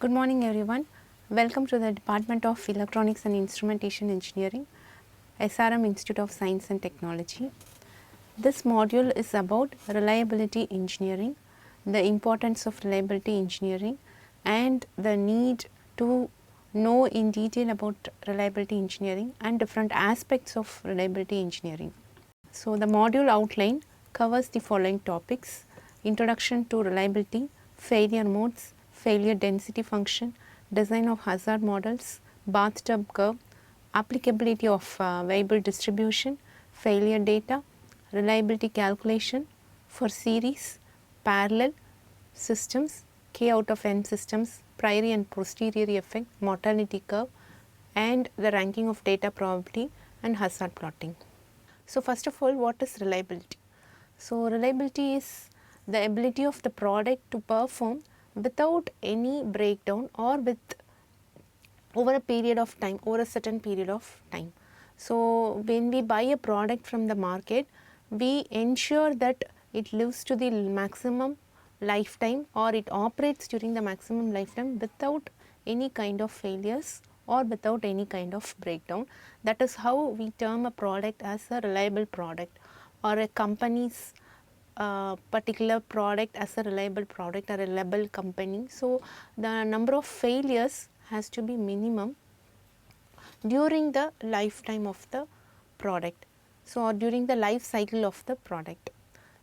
Good morning everyone. Welcome to the Department of Electronics and Instrumentation Engineering, SRM Institute of Science and Technology. This module is about reliability engineering, the importance of reliability engineering and the need to know in detail about reliability engineering and different aspects of reliability engineering. So, the module outline covers the following topics: introduction to reliability, failure modes, failure density function, design of hazard models, bathtub curve, applicability of variable distribution, failure data, reliability calculation for series, parallel systems, K out of n systems, priori and posteriori effect, mortality curve and the ranking of data probability and hazard plotting. So, first of all, what is reliability? So, reliability is the ability of the product to perform without any breakdown or with over a period of time, over a certain period of time. So, when we buy a product from the market, we ensure that it lives to the maximum lifetime or it operates during the maximum lifetime without any kind of failures or without any kind of breakdown. That is how we term a product as a reliable product, or a company's particular product as a reliable product or a reliable company. So, the number of failures has to be minimum during the lifetime of the product. So, or during the life cycle of the product.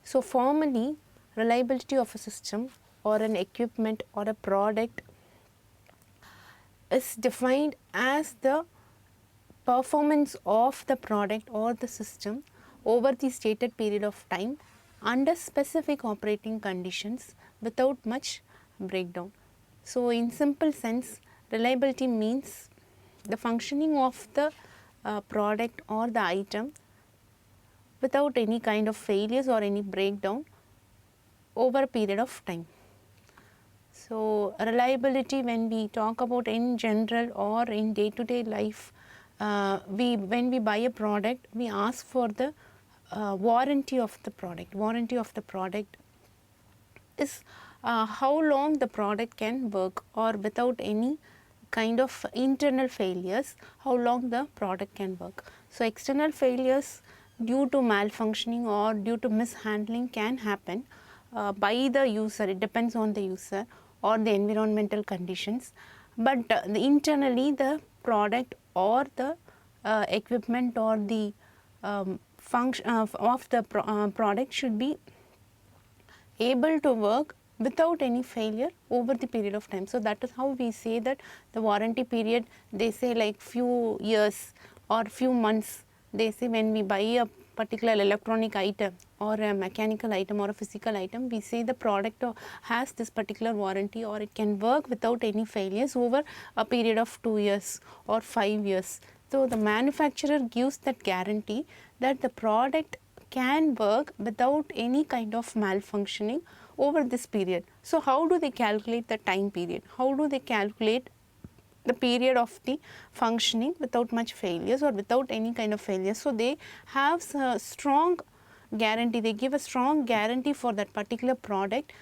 So, formally reliability of a system or an equipment or a product is defined as the performance of the product or the system over the stated period of time under specific operating conditions without much breakdown. So, in simple sense, reliability means the functioning of the product or the item without any kind of failures or any breakdown over a period of time. So, reliability, when we talk about in general or in day to day life, when we buy a product, we ask for the warranty of the product. Warranty of the product is how long the product can work, or without any kind of internal failures, how long the product can work. So, external failures due to malfunctioning or due to mishandling can happen by the user. It depends on the user or the environmental conditions, but internally the product or the equipment or the function of the product should be able to work without any failure over the period of time. So, that is how we say that the warranty period, they say like few years or few months. They say when we buy a particular electronic item or a mechanical item or a physical item, we say the product has this particular warranty, or it can work without any failures over a period of 2 years or 5 years. So, the manufacturer gives that guarantee that the product can work without any kind of malfunctioning over this period. So, how do they calculate the time period? How do they calculate the period of the functioning without much failures or without any kind of failures? So, they have a strong guarantee, they give a strong guarantee for that particular product.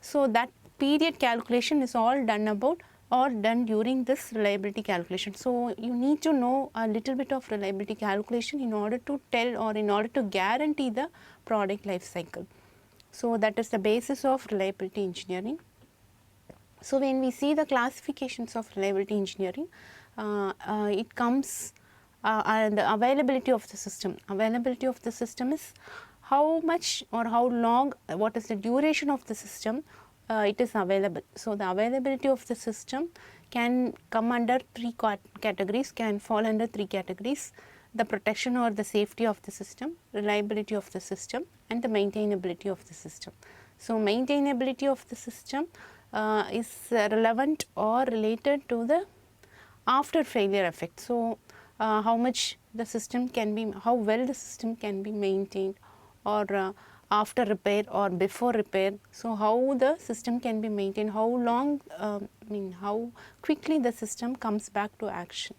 So, that period calculation is all done about or done during this reliability calculation. So, you need to know a little bit of reliability calculation in order to tell or in order to guarantee the product life cycle. So, that is the basis of reliability engineering. So, when we see the classifications of reliability engineering, it comes the availability of the system. Availability of the system is how much or how long, what is the duration of the system it is available. So, the availability of the system can come under three categories, can fall under three categories: the protection or the safety of the system, reliability of the system and the maintainability of the system. So, maintainability of the system is relevant or related to the after failure effect. So, how much the system can be, how well the system can be maintained, or after repair or before repair. So, how the system can be maintained, how long, how quickly the system comes back to action.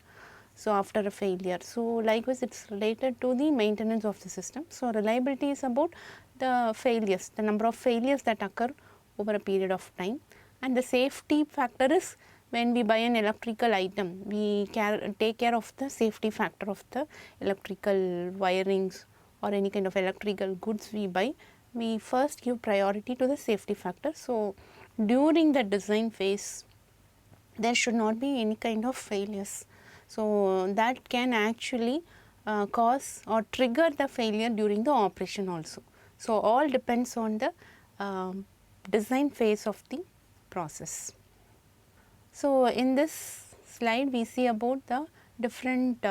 So, after a failure. So, likewise it is related to the maintenance of the system. So, reliability is about the failures, the number of failures that occur over a period of time, and the safety factor is when we buy an electrical item, we take care of the safety factor of the electrical wirings or any kind of electrical goods we buy. We first give priority to the safety factor. So, during the design phase, there should not be any kind of failures. So, that can actually cause or trigger the failure during the operation also. So, all depends on the design phase of the process. So, in this slide we see about the different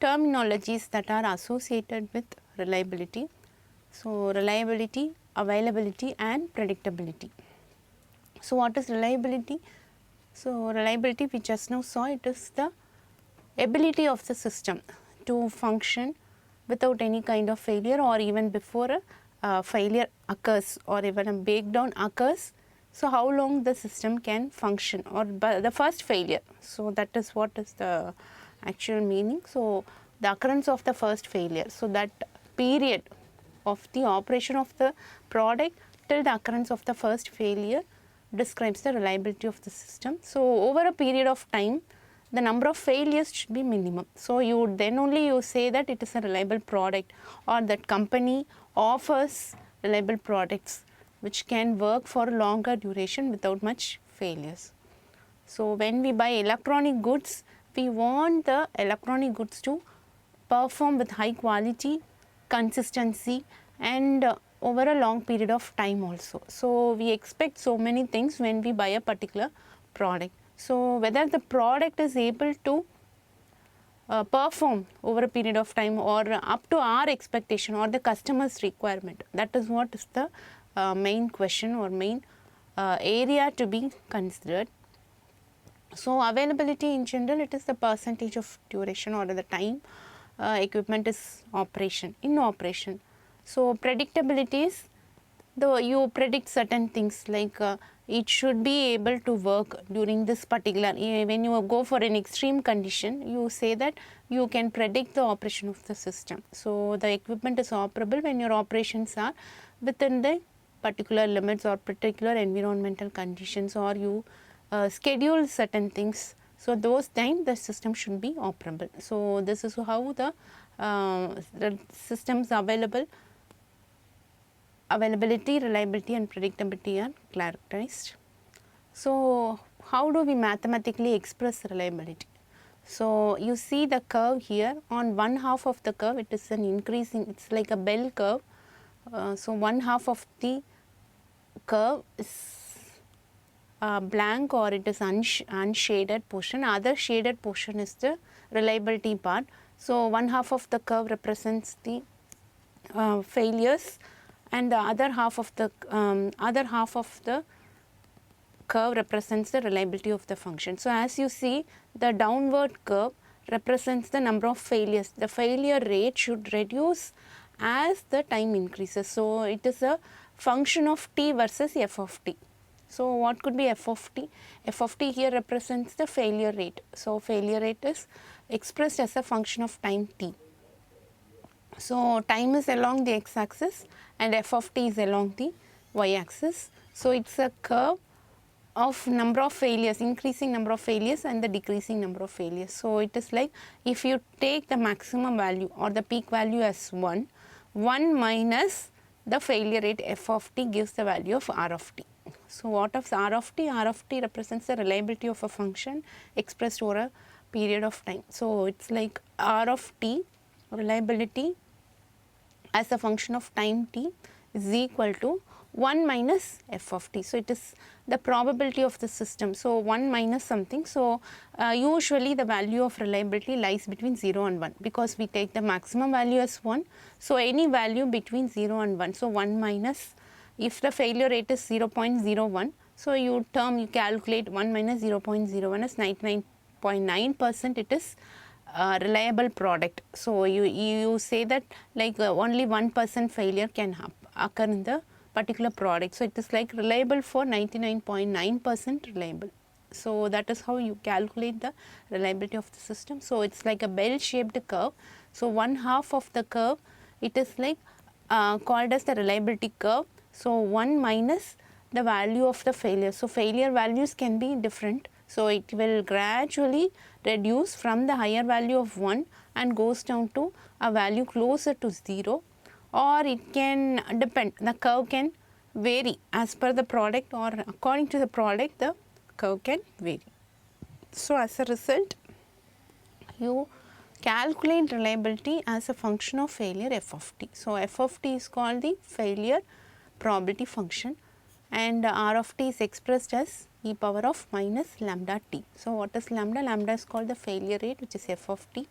terminologies that are associated with reliability. So, reliability, availability and predictability. So, what is reliability? So, reliability we just now saw, it is the ability of the system to function without any kind of failure, or even before a failure occurs or even a breakdown occurs. So, how long the system can function, or the first failure. So, that is what is the actual meaning. So, the occurrence of the first failure. So, that period of the operation of the product till the occurrence of the first failure describes the reliability of the system. So, over a period of time, the number of failures should be minimum. So, you would then only you say that it is a reliable product, or that company offers reliable products which can work for longer duration without much failures. So, when we buy electronic goods, we want the electronic goods to perform with high quality, consistency and over a long period of time also. So, we expect so many things when we buy a particular product. So, whether the product is able to perform over a period of time or up to our expectation or the customer's requirement, that is what is the main question or main area to be considered. So, availability in general, it is the percentage of duration or the time equipment is in operation. So, predictability is you predict certain things like it should be able to work during this particular, when you go for an extreme condition, you say that you can predict the operation of the system. So, the equipment is operable when your operations are within the particular limits or particular environmental conditions, or you schedule certain things. So, those time the system should be operable. So, this is how the systems availability, reliability and predictability are characterized. So, how do we mathematically express reliability? So, you see the curve here, on one half of the curve it is an increasing, it is like a bell curve. So, one half of the curve is blank or it is unshaded portion, other shaded portion is the reliability part. So, one half of the curve represents the failures, and the other half of the curve represents the reliability of the function. So, as you see, the downward curve represents the number of failures. The failure rate should reduce as the time increases. So, it is a function of t versus f of t. So, what could be f of t? F of t here represents the failure rate. So, failure rate is expressed as a function of time t. So, time is along the x axis and f of t is along the y axis. So, it is a curve of number of failures, increasing number of failures and the decreasing number of failures. So, it is like if you take the maximum value or the peak value as 1 minus the failure rate f of t gives the value of r of t. So, what is r of t? R of t represents the reliability of a function expressed over a period of time. So, it is like r of t, reliability as a function of time t is equal to 1 minus f of t. So, it is the probability of the system. So, 1 minus something. So, usually the value of reliability lies between 0 and 1 because we take the maximum value as 1. So, any value between 0 and 1. So, 1 minus, if the failure rate is 0.01. So, you calculate 1 minus 0.01 as 99.9% it is reliable product. So, you say that like only 1% failure can occur in the particular product. So, it is like reliable for 99.9% reliable. So, that is how you calculate the reliability of the system. So, it is like a bell shaped curve. So, one half of the curve it is like called as the reliability curve. So, 1 minus the value of the failure. So, failure values can be different. So, it will gradually reduce from the higher value of 1 and goes down to a value closer to 0, or it can depend, the curve can vary as per the product, or according to the product the curve can vary. So, as a result, you calculate reliability as a function of failure f of t. So, f of t is called the failure probability function, and r of t is expressed as e power of minus lambda t. So, what is lambda? Lambda is called the failure rate, which is f of t,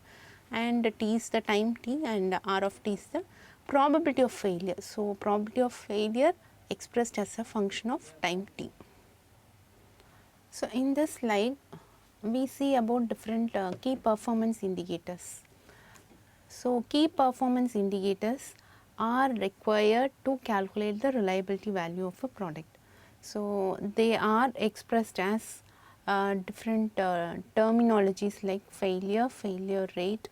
and t is the time t, and r of t is the probability of failure. So, probability of failure expressed as a function of time t. So, in this slide we see about different key performance indicators. So, key performance indicators are required to calculate the reliability value of a product. So, they are expressed as different terminologies like failure, failure rate,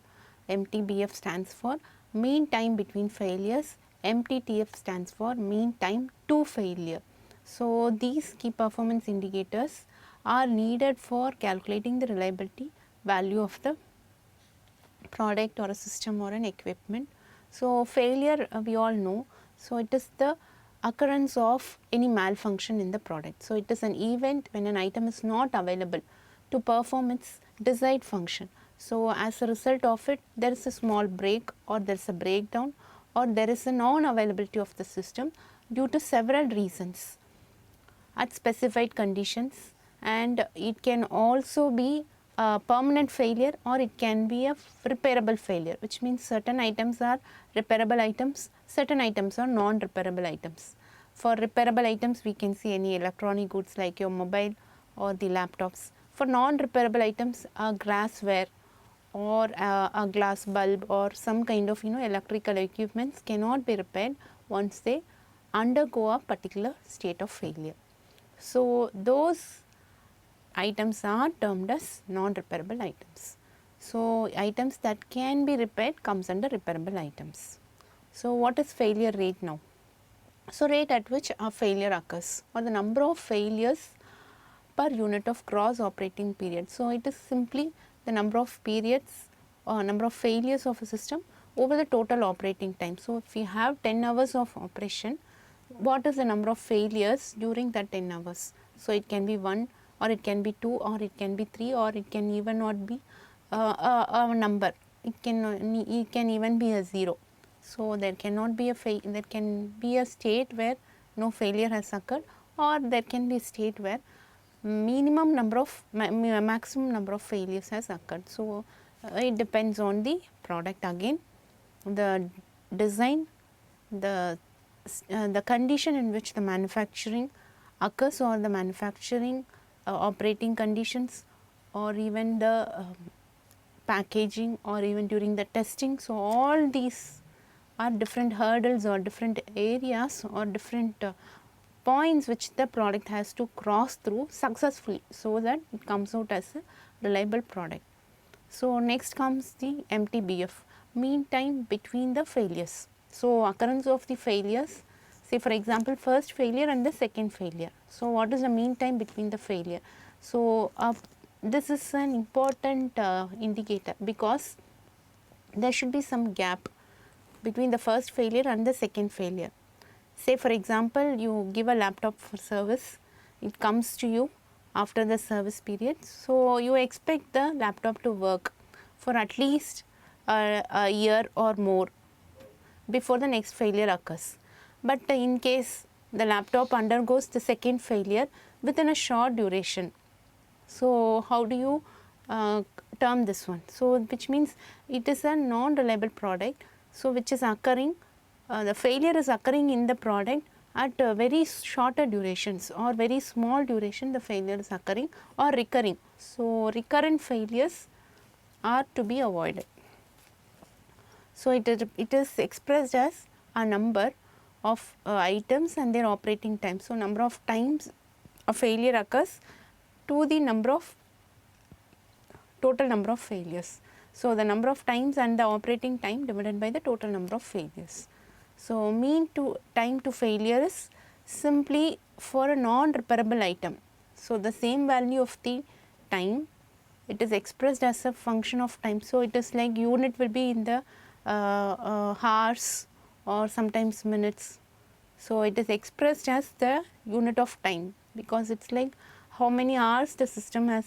MTBF stands for mean time between failures, MTTF stands for mean time to failure. So, these key performance indicators are needed for calculating the reliability value of the product or a system or an equipment. So, failure we all know. So, it is the occurrence of any malfunction in the product. So, it is an event when an item is not available to perform its desired function. So, as a result of it, there is a small break, or there is a breakdown, or there is a non-availability of the system due to several reasons at specified conditions, and it can also be a permanent failure, or it can be a repairable failure, which means certain items are repairable items, certain items are non-repairable items. For repairable items, we can see any electronic goods like your mobile or the laptops. For non-repairable items, a glassware or a glass bulb or some kind of electrical equipments cannot be repaired once they undergo a particular state of failure. So, those items are termed as non-repairable items. So, items that can be repaired comes under repairable items. So, what is failure rate now? So, rate at which a failure occurs, or the number of failures per unit of gross operating period. So, it is simply the number of periods or number of failures of a system over the total operating time. So, if we have 10 hours of operation, what is the number of failures during that 10 hours? So, it can be 1, or it can be 2, or it can be 3, or it can even not be a number. It can even be a 0. So, there cannot be there can be a state where no failure has occurred, or there can be a state where minimum number of maximum number of failures has occurred. So, it depends on the product again, the design, the condition in which the manufacturing occurs, or the manufacturing operating conditions, or even the packaging, or even during the testing. So, all these are different hurdles or different areas or different points which the product has to cross through successfully, so that it comes out as a reliable product. So, next comes the MTBF, mean time between the failures. So, occurrence of the failures, say for example, first failure and the second failure. So, what is the mean time between the failure? So, this is an important indicator, because there should be some gap between the first failure and the second failure. Say for example, you give a laptop for service, it comes to you after the service period. So, you expect the laptop to work for at least a year or more before the next failure occurs. But in case the laptop undergoes the second failure within a short duration, so how do you term this one? So, which means it is a non-reliable product. So, which is occurring, the failure is occurring in the product at very shorter durations, or very small duration the failure is occurring, or recurring. So, recurrent failures are to be avoided. So, it is expressed as a number of items and their operating time. So, number of times a failure occurs to the total number of failures. So, the number of times and the operating time divided by the total number of failures. So, mean time to failure is simply for a non-repairable item. So, the same value of the time, it is expressed as a function of time. So, it is like unit will be in the hours or sometimes minutes. So, it is expressed as the unit of time, because it is like how many hours the system has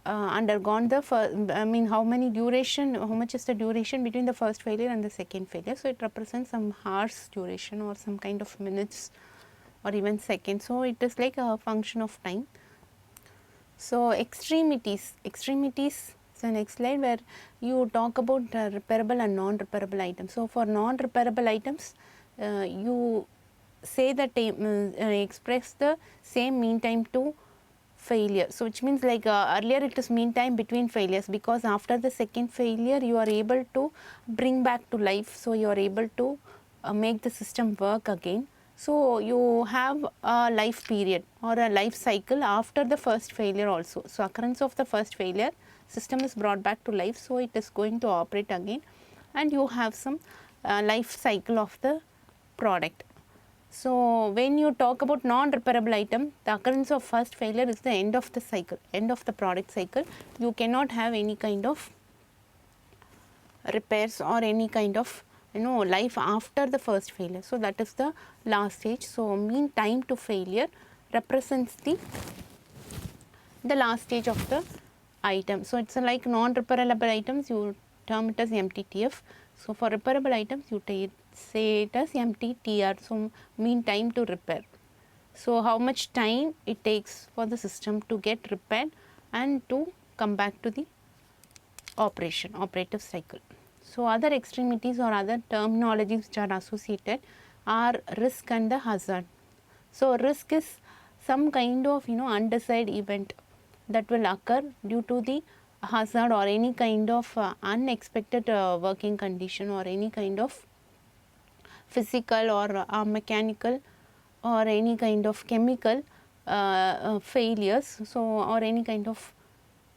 undergone the first, how many duration, how much is the duration between the first failure and the second failure. So, it represents some hours duration or some kind of minutes or even seconds. So, it is like a function of time. So, extremities is the next slide where you talk about repairable and non-repairable items. So, for non-repairable items, you say that express the same mean time to failure. So, which means like earlier it is mean time between failures, because after the second failure you are able to bring back to life. So, you are able to make the system work again. So, you have a life period or a life cycle after the first failure also. So, occurrence of the first failure, system is brought back to life. So, it is going to operate again, and you have some life cycle of the product. So, when you talk about non-repairable item, the occurrence of first failure is the end of the cycle, end of the product cycle. You cannot have any kind of repairs or any kind of life after the first failure. So, that is the last stage. So, mean time to failure represents the last stage of the item. So, it is like non-repairable items, you term it as MTTF. So, for repairable items you say it as MTTR. So, mean time to repair. So, how much time it takes for the system to get repaired and to come back to the operative cycle. So, other extremities or other terminologies which are associated are risk and the hazard. So, risk is some kind of undesired event that will occur due to the hazard or any kind of unexpected working condition or any kind of physical or mechanical or any kind of chemical failures. So, or any kind of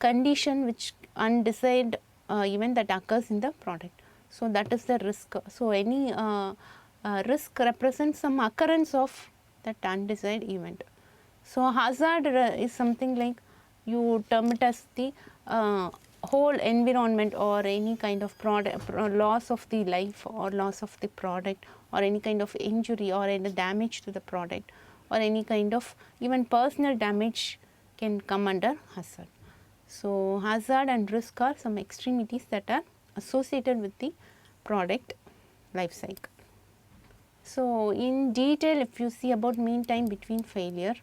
condition which undesired event that occurs in the product. So, that is the risk. So, any risk represents some occurrence of that undesired event. So, hazard is something like you term it as the whole environment or any kind of product loss of the life or loss of the product or any kind of injury or any damage to the product or any kind of even personal damage can come under hazard. So, hazard and risk are some extremities that are associated with the product life cycle. So, in detail if you see about mean time between failure,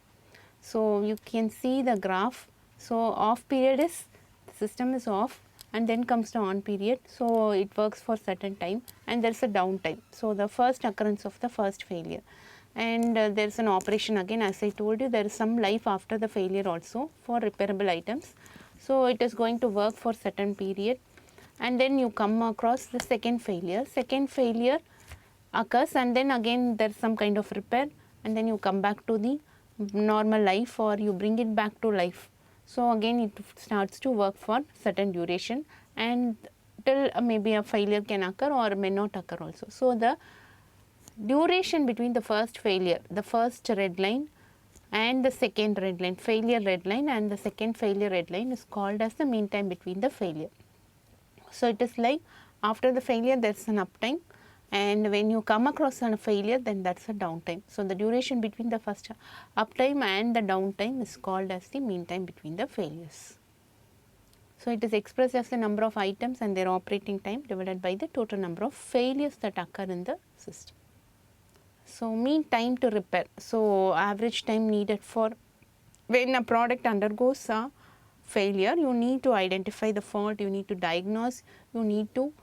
so you can see the graph. So, off period is the system is off and then comes the on period. So, it works for certain time and there is a downtime. So, the first occurrence of the first failure, and there is an operation again, as I told you, there is some life after the failure also for repairable items. So, it is going to work for certain period and then you come across the second failure. Second failure occurs and then again there is some kind of repair and then you come back to the normal life or you bring it back to life. So, again it starts to work for certain duration and till maybe a failure can occur or may not occur also. So, the duration between the first failure, the first red line and the second red line, failure red line and the second failure red line is called as the mean time between the failure. So, it is like after the failure there is an uptime, and when you come across a failure then that is a downtime. So, the duration between the first uptime and the downtime is called as the mean time between the failures. So, it is expressed as the number of items and their operating time divided by the total number of failures that occur in the system. So, mean time to repair. So, average time needed for when a product undergoes a failure, you need to identify the fault, you need to diagnose, you need to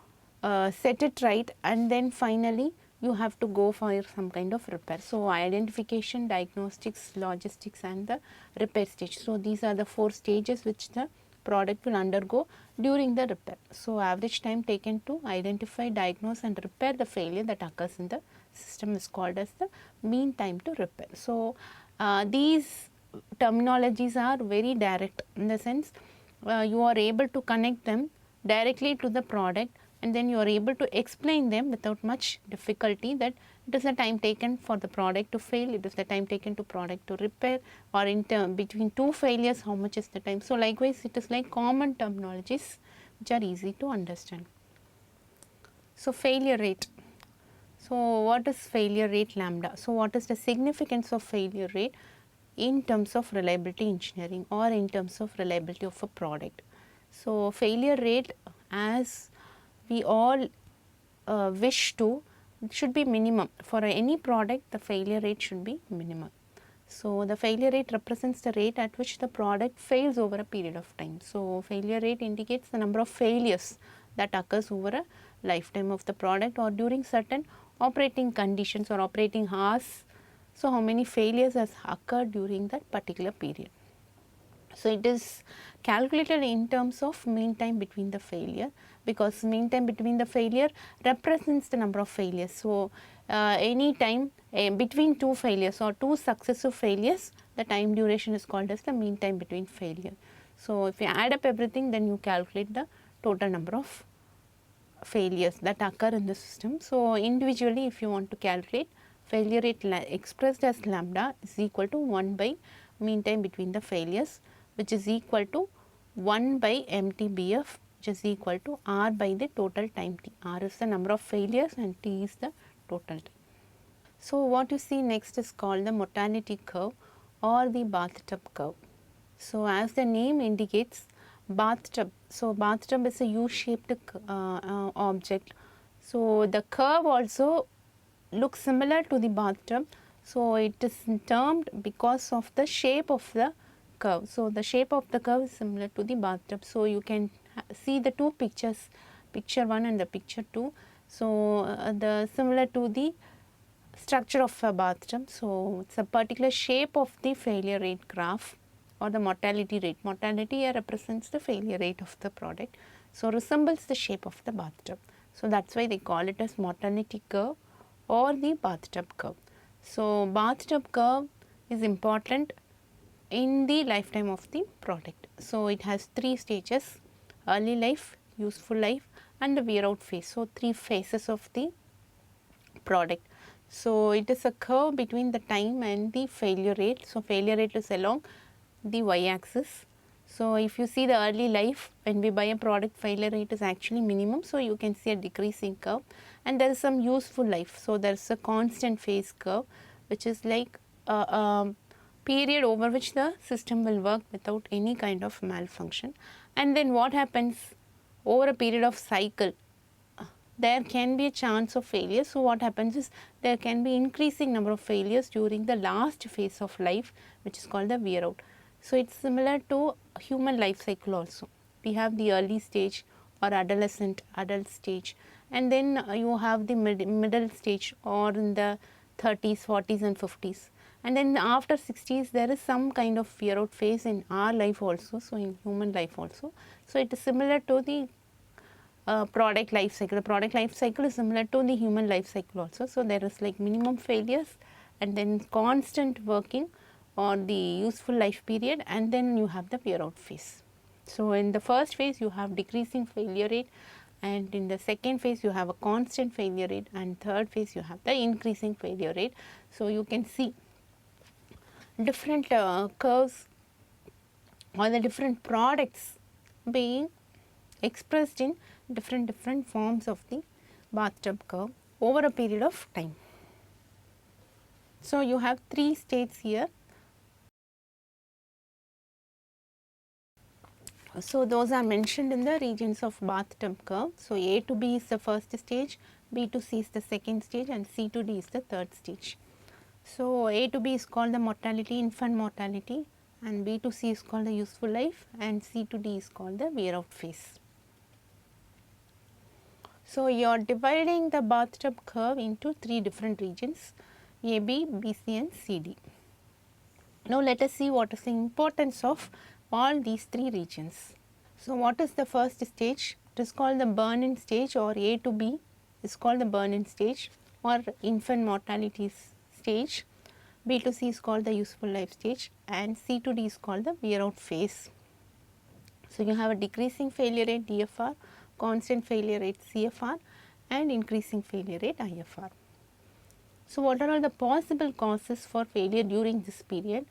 set it right, and then finally you have to go for some kind of repair. So, identification, diagnostics, logistics and the repair stage. So, these are the 4 stages which the product will undergo during the repair. So, average time taken to identify, diagnose and repair the failure that occurs in the system is called as the mean time to repair. So, these terminologies are very direct in the sense you are able to connect them directly to the product and then you are able to explain them without much difficulty, that it is the time taken for the product to fail, it is the time taken to product to repair, or in between two failures how much is the time. So, likewise it is like common terminologies which are easy to understand. So, failure rate. So, what is failure rate lambda? So, what is the significance of failure rate in terms of reliability engineering or in terms of reliability of a product? So, failure rate, as we all wish to, should be minimum. For any product, the failure rate should be minimum. So, the failure rate represents the rate at which the product fails over a period of time. So, failure rate indicates the number of failures that occurs over a lifetime of the product or during certain operating conditions or operating hours. So, how many failures has occurred during that particular period. So, it is calculated in terms of mean time between the failure, because mean time between the failure represents the number of failures. So, any time between two failures or two successive failures, the time duration is called as the mean time between failure. So, if you add up everything, then you calculate the total number of failures that occur in the system. So, individually if you want to calculate, failure rate expressed as lambda is equal to 1 by mean time between the failures, which is equal to 1 by MTBF, which is equal to R by the total time T. R is the number of failures and T is the total time. So, what you see next is called the mortality curve or the bathtub curve. So, as the name indicates, bathtub. So, bathtub is a U-shaped object. So, the curve also looks similar to the bathtub. So, it is termed because of the shape of the curve. So, the shape of the curve is similar to the bathtub. So, you can see the two pictures, picture 1 and the picture 2. So, the similar to the structure of a bathtub. So, it is a particular shape of the failure rate graph or the mortality rate. Mortality here represents the failure rate of the product. So, resembles the shape of the bathtub. So, that is why they call it as mortality curve or the bathtub curve. So, bathtub curve is important in the lifetime of the product. So, it has 3 stages: early life, useful life and the wear out phase. So, 3 phases of the product. So, it is a curve between the time and the failure rate. So, failure rate is along the y axis. So, if you see the early life, when we buy a product, failure rate is actually minimum. So, you can see a decreasing curve, and there is some useful life. So, there is a constant phase curve, which is like a period over which the system will work without any kind of malfunction. And then what happens over a period of cycle, there can be a chance of failure. So, what happens is there can be increasing number of failures during the last phase of life, which is called the wear out. So, it is similar to human life cycle also. We have the early stage or adolescent, adult stage, and then you have the middle stage or in the 30s, 40s and 50s. And then after 60s, there is some kind of wear out phase in our life also, so in human life also. So, it is similar to the product life cycle. The product life cycle is similar to the human life cycle also. So, there is like minimum failures and then constant working or the useful life period, and then you have the wear out phase. So, in the first phase you have decreasing failure rate, and in the second phase you have a constant failure rate, and third phase you have the increasing failure rate. So, you can see different curves or the different products being expressed in different forms of the bathtub curve over a period of time. So, you have 3 states here. So, those are mentioned in the regions of bathtub curve. So, A to B is the first stage, B to C is the second stage, and C to D is the third stage. So, A to B is called the mortality, infant mortality, and B to C is called the useful life, and C to D is called the wear out phase. So, you are dividing the bathtub curve into 3 different regions: A, B, B, C and C, D. Now, let us see what is the importance of all these 3 regions. So, what is the first stage? It is called the burn-in stage, or A to B is called the burn-in stage or infant mortality stage. B to C is called the useful life stage, and C to D is called the wear out phase. So, you have a decreasing failure rate DFR constant failure rate CFR and increasing failure rate IFR. So, what are all the possible causes for failure during this period,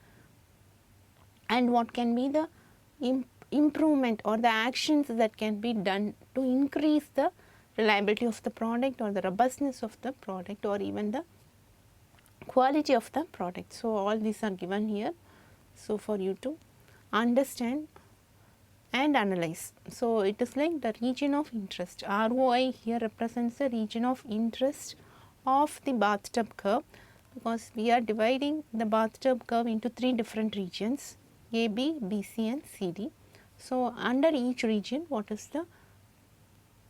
and what can be the improvement or the actions that can be done to increase the reliability of the product or the robustness of the product or even the quality of the product. So, all these are given here. So, for you to understand and analyze. So, it is like the region of interest. ROI here represents the region of interest of the bathtub curve, because we are dividing the bathtub curve into 3 different regions, AB, BC and CD. So, under each region, what is the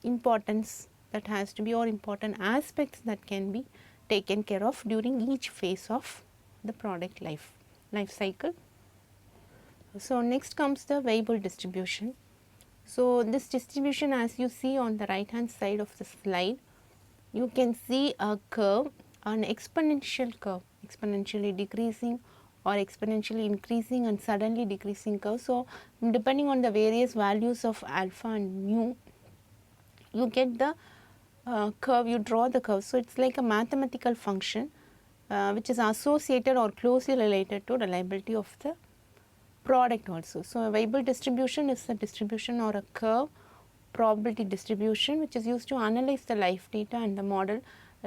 importance that has to be, or important aspects that can be taken care of during each phase of the product life cycle. So, next comes the Weibull distribution. So, this distribution, as you see on the right hand side of the slide, you can see a curve, an exponential curve, exponentially decreasing or exponentially increasing and suddenly decreasing curve. So, depending on the various values of alpha and mu, you get the curve, you draw the curve. So, it is like a mathematical function which is associated or closely related to reliability of the product also. So, a Weibull distribution is a distribution or a curve probability distribution which is used to analyze the life data and the model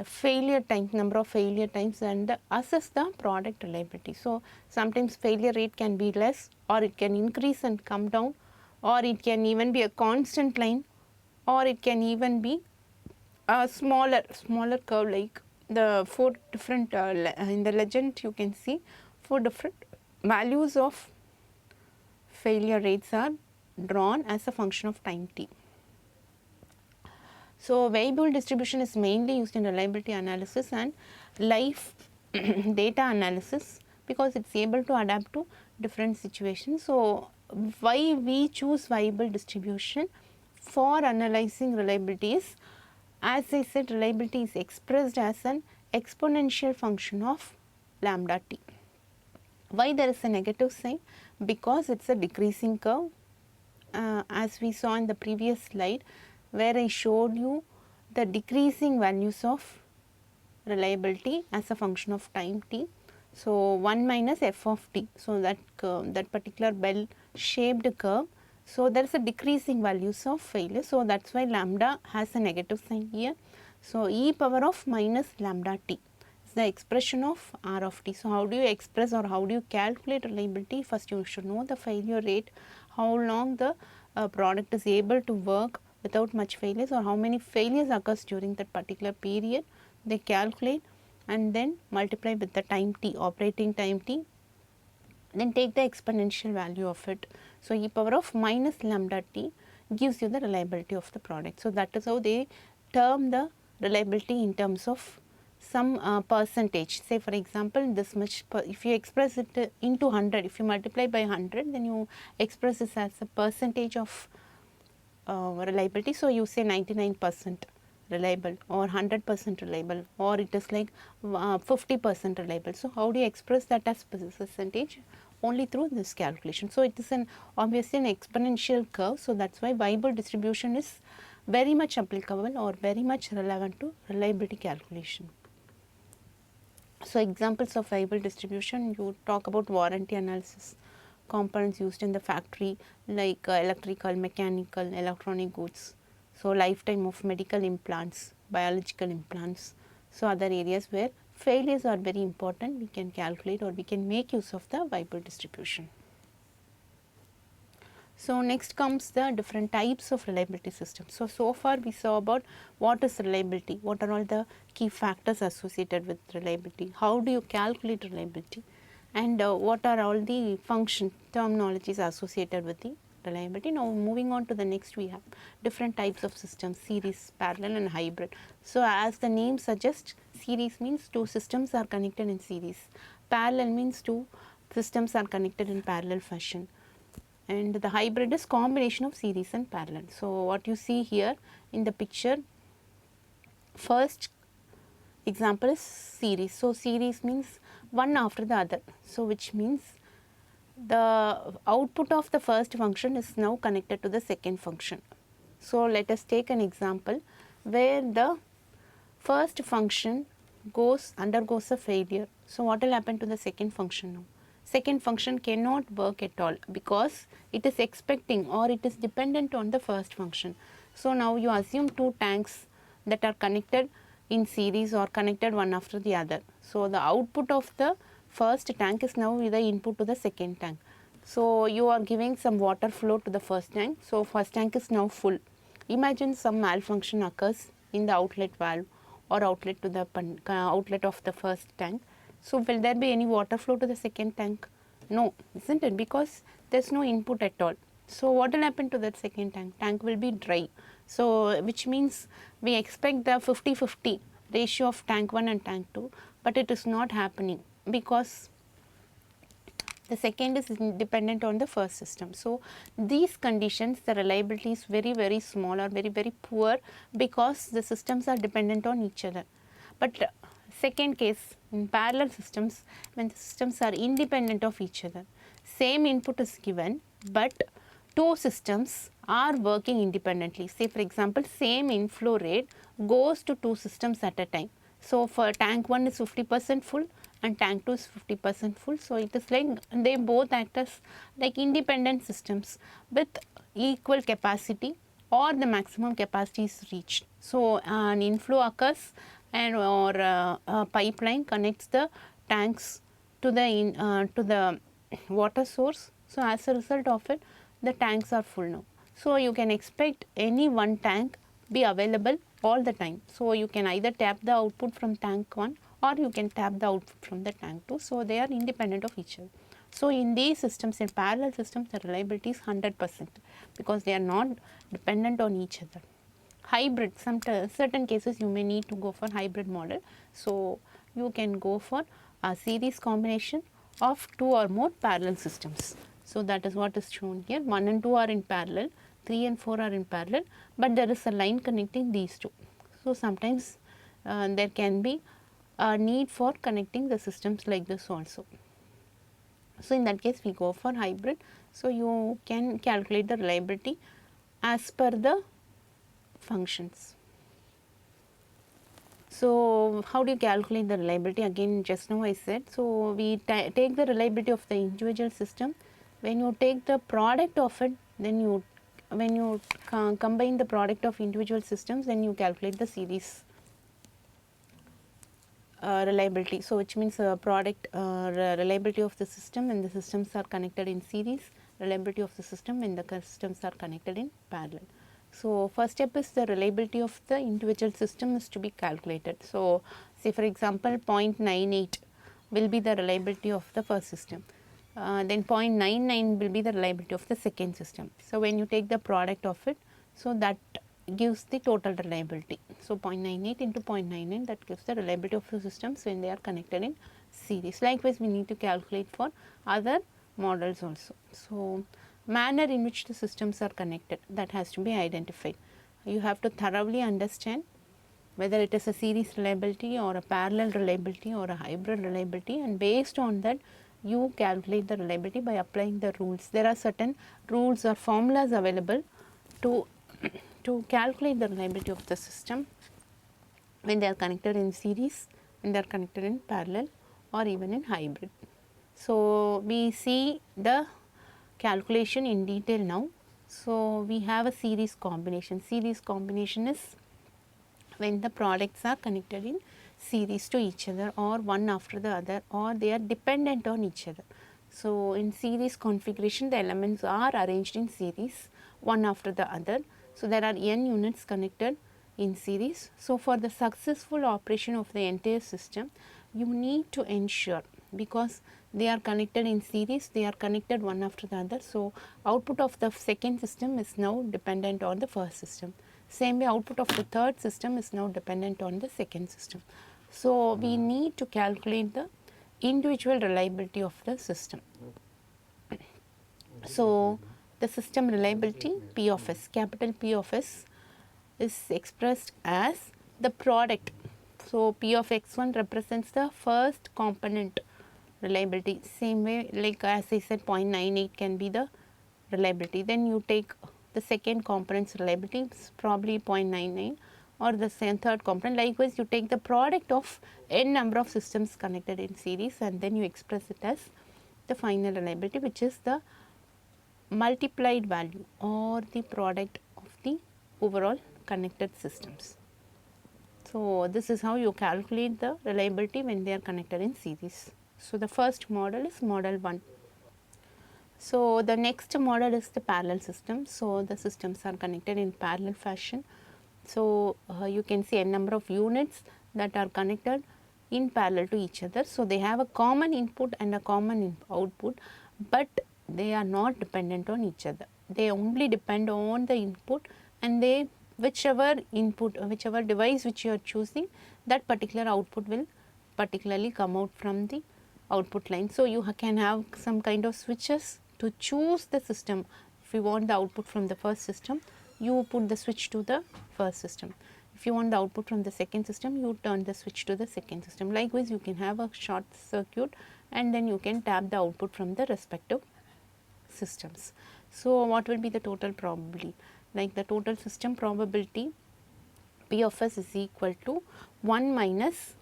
failure time, number of failure times, and assess the product reliability. So, sometimes failure rate can be less, or it can increase and come down, or it can even be a constant line, or it can even be a smaller curve, like the 4 different in the legend you can see 4 different values of failure rates are drawn as a function of time t. So, Weibull distribution is mainly used in reliability analysis and life data analysis, because it is able to adapt to different situations. So, why we choose Weibull distribution for analyzing reliability is, as I said, reliability is expressed as an exponential function of lambda t. Why there is a negative sign? Because it is a decreasing curve, as we saw in the previous slide, where I showed you the decreasing values of reliability as a function of time t. So, 1 minus f of t. So, that curve, that particular bell shaped curve. So, there is a decreasing values of failure. So, that is why lambda has a negative sign here. So, e power of minus lambda t is the expression of r of t. So, how do you express or how do you calculate reliability? First, you should know the failure rate, how long the product is able to work without much failures, or how many failures occurs during that particular period. They calculate and then multiply with the time t, operating time t, then take the exponential value of it. So, e power of minus lambda t gives you the reliability of the product. So, that is how they term the reliability in terms of some percentage. Say for example, this much, if you express it into 100, if you multiply by 100, then you express this as a percentage of reliability. So, you say 99% reliable or 100% reliable, or it is like 50% reliable. So, how do you express that as percentage? Only through this calculation. So, it is obviously an exponential curve. So, that is why Weibull distribution is very much applicable or very much relevant to reliability calculation. So, examples of Weibull distribution, you talk about warranty analysis, components used in the factory like electrical, mechanical, electronic goods. So, lifetime of medical implants, biological implants. So, other areas where failures are very important, we can calculate or we can make use of the Weibull distribution. So, next comes the different types of reliability systems. So far we saw about what is reliability, what are all the key factors associated with reliability, how do you calculate reliability, and what are all the function terminologies associated with the reliability. Now, moving on to the next, we have different types of systems, series, parallel and hybrid. So, as the name suggests, series means 2 systems are connected in series, parallel means 2 systems are connected in parallel fashion, and the hybrid is combination of series and parallel. So, what you see here in the picture, first example is series. So, series means one after the other. So, which means the output of the first function is now connected to the second function. So, let us take an example where the first function undergoes a failure. So, what will happen to the second function now? Second function cannot work at all because it is expecting or it is dependent on the first function. So, now you assume two tanks that are connected in series or connected one after the other. So, the output of the first tank is now the input to the second tank. So, you are giving some water flow to the first tank. So, first tank is now full. Imagine some malfunction occurs in the outlet valve or outlet to the outlet of the first tank. So, will there be any water flow to the second tank? No, isn't it? Because there is no input at all. So, what will happen to that second tank? Tank will be dry. So, which means we expect the 50-50 ratio of tank 1 and tank 2, but it is not happening because the second is dependent on the first system. So, these conditions the reliability is very small or very poor because the systems are dependent on each other. But second case, in parallel systems, when the systems are independent of each other, same input is given, but two systems are working independently. Say for example, same inflow rate goes to two systems at a time. So, for tank 1 is 50% full and tank 2 is 50% full. So, it is like they both act as like independent systems with equal capacity or the maximum capacity is reached. So, an inflow occurs and or a pipeline connects the tanks to the water source. So, as a result of it, the tanks are full now. So, you can expect any one tank be available all the time. So, you can either tap the output from tank 1 or you can tap the output from the tank 2. So, they are independent of each other. So, in these systems, in parallel systems, the reliability is 100% because they are not dependent on each other. Hybrid, certain cases you may need to go for hybrid model. So, you can go for a series combination of two or more parallel systems. So, that is what is shown here. 1 and 2 are in parallel, 3 and 4 are in parallel, but there is a line connecting these two. So, sometimes there can be a need for connecting the systems like this also. So, in that case we go for hybrid. So, you can calculate the reliability as per the functions. So, how do you calculate the reliability? Again, just now I said, so we take the reliability of the individual system. When you take the product of it, then you when you combine the product of individual systems, then you calculate the series reliability. So, which means product reliability of the system when the systems are connected in series, reliability of the system when the systems are connected in parallel. So, first step is the reliability of the individual system is to be calculated. So, say for example, 0.98 will be the reliability of the first system. Then 0.99 will be the reliability of the second system. So, when you take the product of it, so that gives the total reliability. So, 0.98 into 0.99 that gives the reliability of the systems when they are connected in series. Likewise, we need to calculate for other models also. So, manner in which the systems are connected, that has to be identified. You have to thoroughly understand whether it is a series reliability or a parallel reliability or a hybrid reliability, and based on that you calculate the reliability by applying the rules. There are certain rules or formulas available to calculate the reliability of the system when they are connected in series, when they are connected in parallel or even in hybrid. So, we see the calculation in detail now. So, we have a series combination. Series combination is when the products are connected in series to each other or one after the other or they are dependent on each other. So, in series configuration the elements are arranged in series one after the other. So, there are n units connected in series. So, for the successful operation of the entire system you need to ensure, because they are connected in series, they are connected one after the other. So, output of the second system is now dependent on the first system. Same way output of the third system is now dependent on the second system. So, we need to calculate the individual reliability of the system. So, the system reliability P of S, capital P of S is expressed as the product. So, P of x1 represents the first component reliability. Same way like as I said 0.98 can be the reliability. Then you take the second component's reliability is probably 0.99, or the third component. Likewise, you take the product of n number of systems connected in series and then you express it as the final reliability, which is the multiplied value or the product of the overall connected systems. So, this is how you calculate the reliability when they are connected in series. So, the first model is model 1. So, the next model is the parallel system. So, the systems are connected in parallel fashion. So, you can see a number of units that are connected in parallel to each other. So, they have a common input and a common output, but they are not dependent on each other. They only depend on the input, and they whichever input, whichever device which you are choosing, that particular output will particularly come out from the output line. So, you can have some kind of switches to choose the system. If you want the output from the first system, you put the switch to the first system. If you want the output from the second system, you turn the switch to the second system. Likewise, you can have a short circuit and then you can tap the output from the respective systems. So, what will be the total probability? Like the total system probability P of s is equal to 1 minus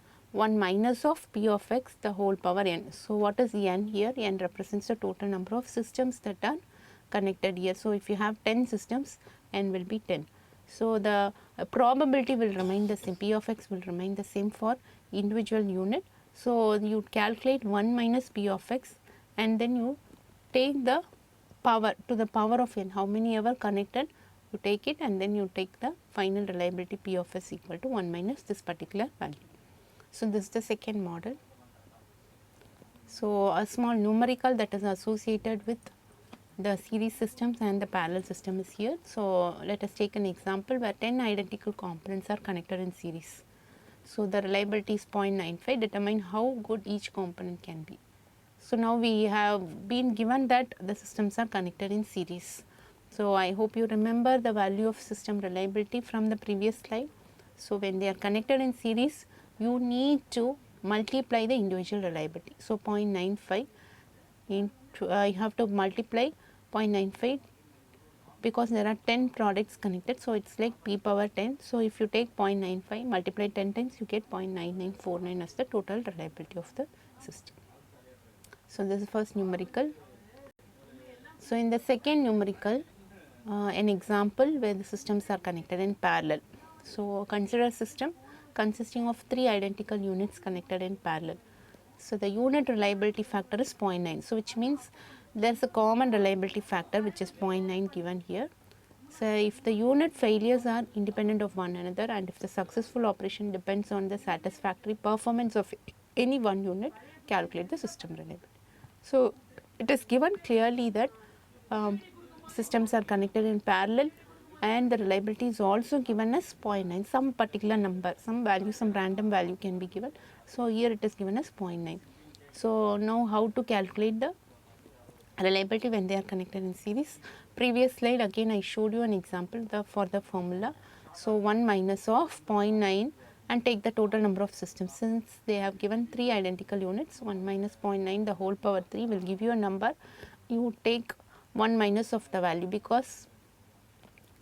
of P of x the whole power n. So, what is n here? N represents the total number of systems that are connected here. So, if you have 10 systems, n will be 10. So, the probability will remain the same, P of x will remain the same for individual unit. So, you calculate 1 minus P of x and then you take the power to the power of n, how many ever connected, you take it and then you take the final reliability P of s equal to 1 minus this particular value. So, this is the second model. So, a small numerical that is associated with the series systems and the parallel system is here. So, let us take an example where 10 identical components are connected in series. So, the reliability is 0.95, determine how good each component can be. So, now we have been given that the systems are connected in series. So, I hope you remember the value of system reliability from the previous slide. So, when they are connected in series, you need to multiply the individual reliability. So, 0.95 into you have to multiply 0.95 because there are 10 products connected. So, it is like p power 10. So, if you take 0.95 multiply 10 times, you get 0.9949 as the total reliability of the system. So, this is first numerical. So, in the second numerical, an example where the systems are connected in parallel. So, consider a system consisting of 3 identical units connected in parallel. So, the unit reliability factor is 0.9. So, which means there is a common reliability factor which is 0.9 given here. So, if the unit failures are independent of one another and if the successful operation depends on the satisfactory performance of any one unit, calculate the system reliability. So, it is given clearly that systems are connected in parallel and the reliability is also given as 0.9, some particular number, some value, some random value can be given. So, here it is given as 0.9. So, now how to calculate the reliability when they are connected in series? Previous slide again I showed you an example for the formula. So, 1 minus of 0.9 and take the total number of systems. Since they have given 3 identical units, 1 minus 0.9 the whole power 3 will give you a number. You take 1 minus of the value because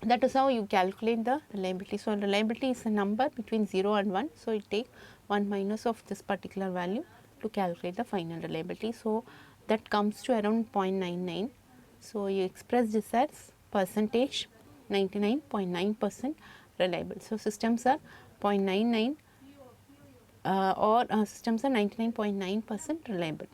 that is how you calculate the reliability. So, reliability is a number between 0 and 1. So, you take 1 minus of this particular value to calculate the final reliability. So, that comes to around 0.99. So, you express this as percentage 99.9% reliable. So, systems are 0.99 or systems are 99.9% reliable.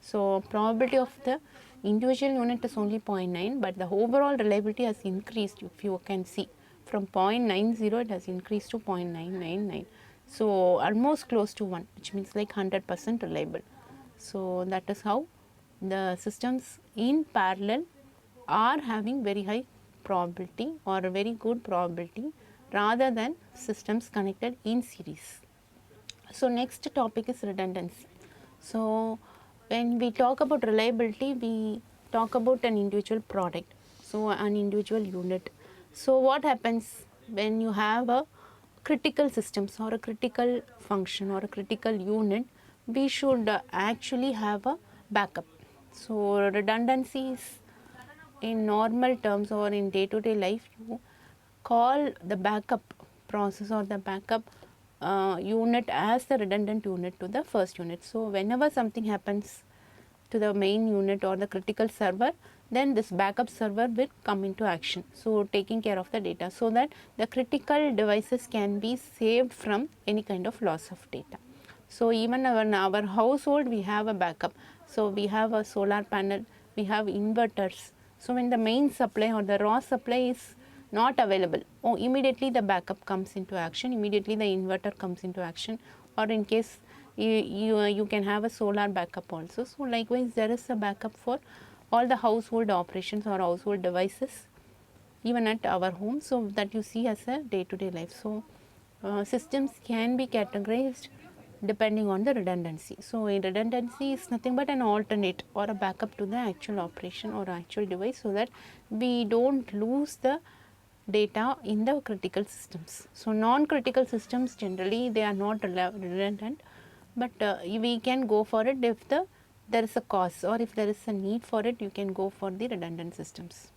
So, probability of the individual unit is only 0.9, but the overall reliability has increased. If you can see from 0.90 it has increased to 0.999. So, almost close to 1, which means like 100% reliable. So, that is how the systems in parallel are having very high probability or a very good probability rather than systems connected in series. So, next topic is redundancy. So, when we talk about reliability, we talk about an individual product, so an individual unit. So, what happens when you have a critical systems or a critical function or a critical unit, we should actually have a backup. So, redundancy is in normal terms or in day-to-day life, you call the backup process or the backup unit as the redundant unit to the first unit. So, whenever something happens to the main unit or the critical server, then this backup server will come into action. So, taking care of the data so that the critical devices can be saved from any kind of loss of data. So, even our household we have a backup. So, we have a solar panel, we have inverters. So, when the main supply or the raw supply is not available, immediately the backup comes into action, immediately the inverter comes into action, or in case you can have a solar backup also. So, likewise there is a backup for all the household operations or household devices even at our home. So, that you see as a day-to-day life. So, systems can be categorized depending on the redundancy. So, a redundancy is nothing but an alternate or a backup to the actual operation or actual device, so that we do not lose the data in the critical systems. So, non-critical systems generally they are not redundant, but we can go for it if there is a cause, or if there is a need for it, you can go for the redundant systems.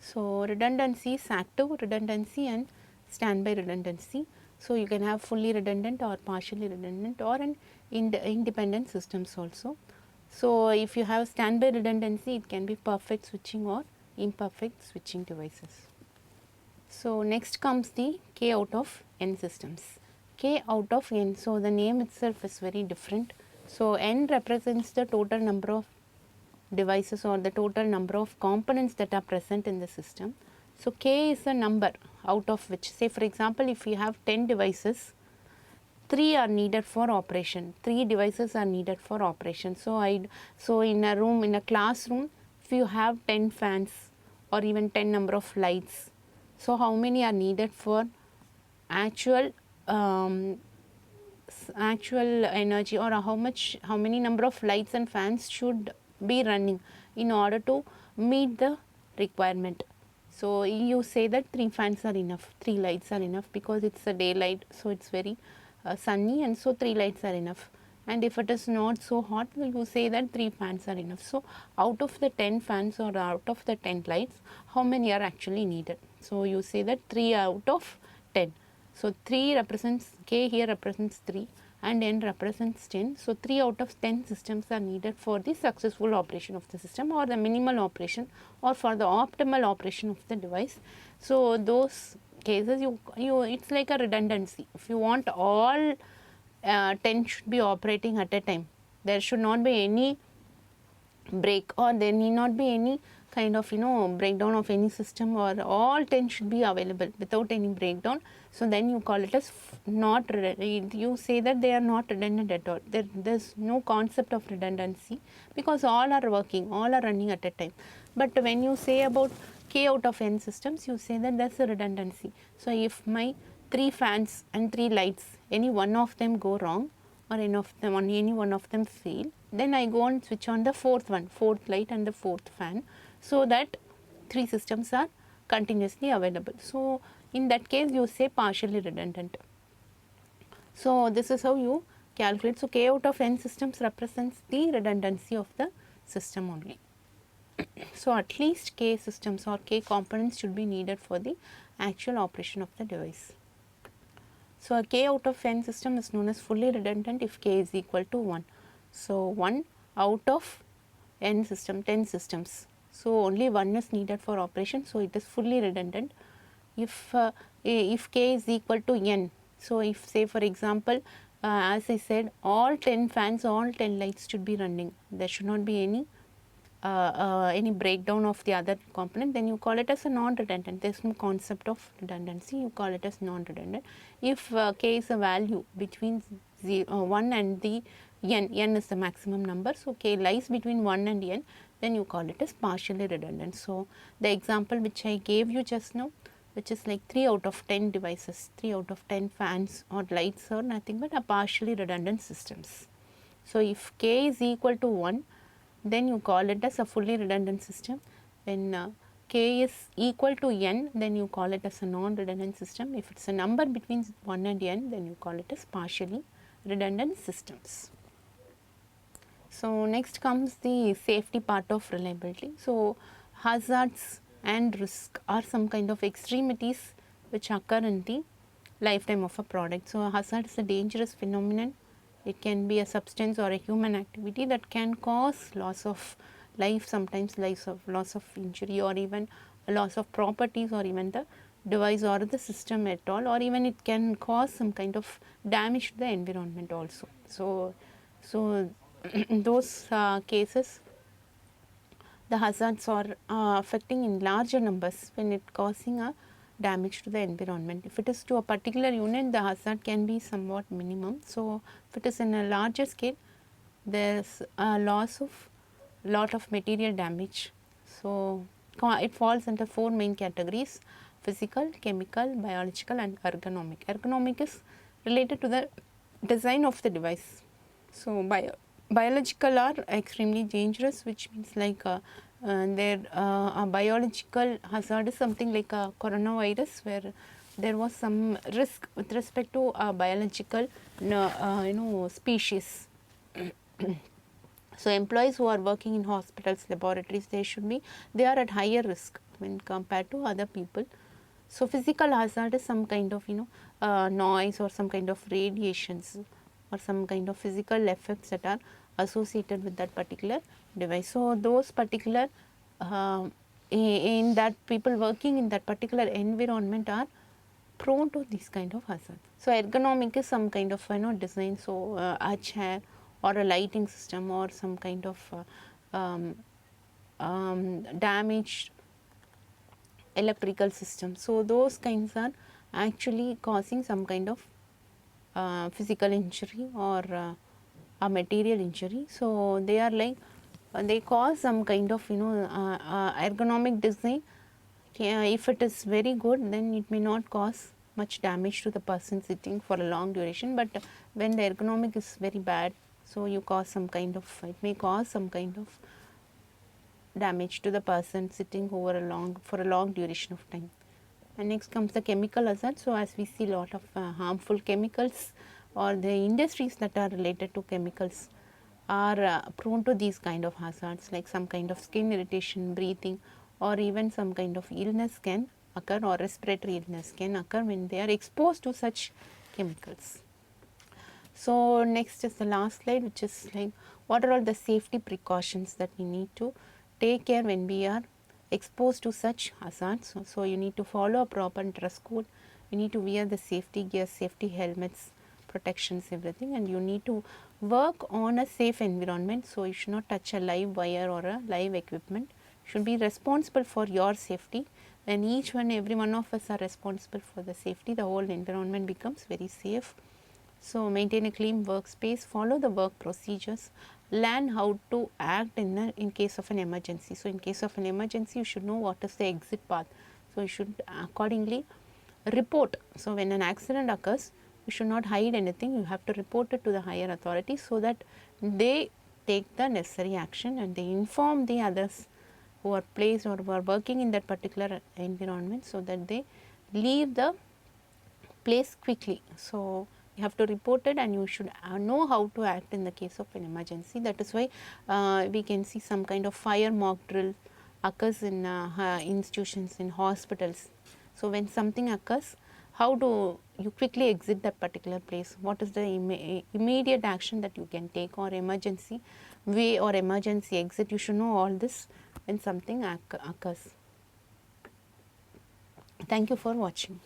So, redundancy is active redundancy and standby redundancy. So, you can have fully redundant or partially redundant or an independent systems also. So, if you have standby redundancy, it can be perfect switching or imperfect switching devices. So, next comes the K out of N systems. K out of N, so the name itself is very different. So, N represents the total number of devices or the total number of components that are present in the system. So, K is a number out of which, say for example, if you have 10 devices, 3 are needed for operation, 3 devices are needed for operation. So, in a room, in a classroom, if you have 10 fans or even 10 number of lights, so how many are needed for actual actual energy, or how many number of lights and fans should be running in order to meet the requirement. So, you say that 3 fans are enough, 3 lights are enough, because it is a daylight, so it is very sunny, and so 3 lights are enough. And if it is not so hot, you say that 3 fans are enough. So, out of the 10 fans or out of the 10 lights, how many are actually needed? So, you say that 3 out of 10. So, 3 represents, K here represents 3 and N represents 10. So, 3 out of 10 systems are needed for the successful operation of the system, or the minimal operation, or for the optimal operation of the device. So, those cases it's like a redundancy. If you want all 10 should be operating at a time, there should not be any break, or there need not be any kind of breakdown of any system, or all 10 should be available without any breakdown. So, then you call it as not redundant. You say that they are not redundant at all. There is no concept of redundancy, because all are working, all are running at a time. But when you say about K out of N systems, you say that that is a redundancy. So, if my 3 fans and 3 lights, any one of them go wrong, or any one of them fail, then I go and switch on the fourth light and the fourth fan, so that 3 systems are continuously available. So, in that case you say partially redundant. So, this is how you calculate. So, K out of N systems represents the redundancy of the system only. So, at least K systems or K components should be needed for the actual operation of the device. So, a K out of N system is known as fully redundant if K is equal to 1. So, 1 out of N system, 10 systems. So, only 1 is needed for operation. So, it is fully redundant. If K is equal to N, so if say for example, as I said, all 10 fans, all 10 lights should be running. There should not be any breakdown of the other component, then you call it as a non-redundant. There is no concept of redundancy, you call it as non-redundant. If K is a value between 1 and the N is the maximum number, so K lies between 1 and N, then you call it as partially redundant. So, the example which I gave you just now, which is like 3 out of 10 devices, 3 out of 10 fans or lights are nothing but a partially redundant systems. So, if K is equal to 1, then you call it as a fully redundant system. When K is equal to N, then you call it as a non-redundant system. If it is a number between 1 and N, then you call it as partially redundant systems. So, next comes the safety part of reliability. So, hazards and risk are some kind of extremities which occur in the lifetime of a product. So, a hazard is a dangerous phenomenon. It can be a substance or a human activity that can cause loss of life, sometimes loss of injury, or even a loss of properties, or even the device or the system at all, or even it can cause some kind of damage to the environment also. So those cases, the hazards are affecting in larger numbers when it causing a damage to the environment. If it is to a particular unit, the hazard can be somewhat minimum. So, if it is in a larger scale, there is a loss of lot of material damage. So, it falls under 4 main categories: physical, chemical, biological and ergonomic. Ergonomic is related to the design of the device. So, biological are extremely dangerous, which means like a biological hazard is something like a coronavirus, where there was some risk with respect to a biological species. So, employees who are working in hospitals, laboratories, they are at higher risk when compared to other people. So, physical hazard is some kind of noise or some kind of radiations or some kind of physical effects that are associated with that particular device. So, those particular in that people working in that particular environment are prone to this kind of hazard. So, ergonomic is some kind of design. So, a chair or a lighting system or some kind of damaged electrical system. So, those kinds are actually causing some kind of physical injury or a material injury. So, they are like they cause some kind of ergonomic design. If it is very good, then it may not cause much damage to the person sitting for a long duration, but when the ergonomic is very bad, so you cause some kind of, it may cause some kind of damage to the person sitting for a long duration of time. And next comes the chemical hazard. So, as we see lot of harmful chemicals or the industries that are related to chemicals are prone to these kind of hazards, like some kind of skin irritation, breathing, or even some kind of illness can occur, or respiratory illness can occur when they are exposed to such chemicals. So, next is the last slide, which is like what are all the safety precautions that we need to take care when we are exposed to such hazards. So, you need to follow a proper dress code, you need to wear the safety gear, safety helmets, protections, everything, and you need to work on a safe environment. So, you should not touch a live wire or a live equipment. You should be responsible for your safety. When every one of us are responsible for the safety, the whole environment becomes very safe. So, maintain a clean workspace, follow the work procedures, learn how to act in case of an emergency. So, in case of an emergency, you should know what is the exit path. So, you should accordingly report. So, when an accident occurs, you should not hide anything, you have to report it to the higher authorities, so that they take the necessary action and they inform the others who are placed or who are working in that particular environment, so that they leave the place quickly. So, you have to report it and you should know how to act in the case of an emergency. That is why we can see some kind of fire mock drill occurs in institutions, in hospitals. So, when something occurs, how do you quickly exit that particular place? What is the immediate action that you can take, or emergency way or emergency exit? You should know all this when something occurs. Thank you for watching.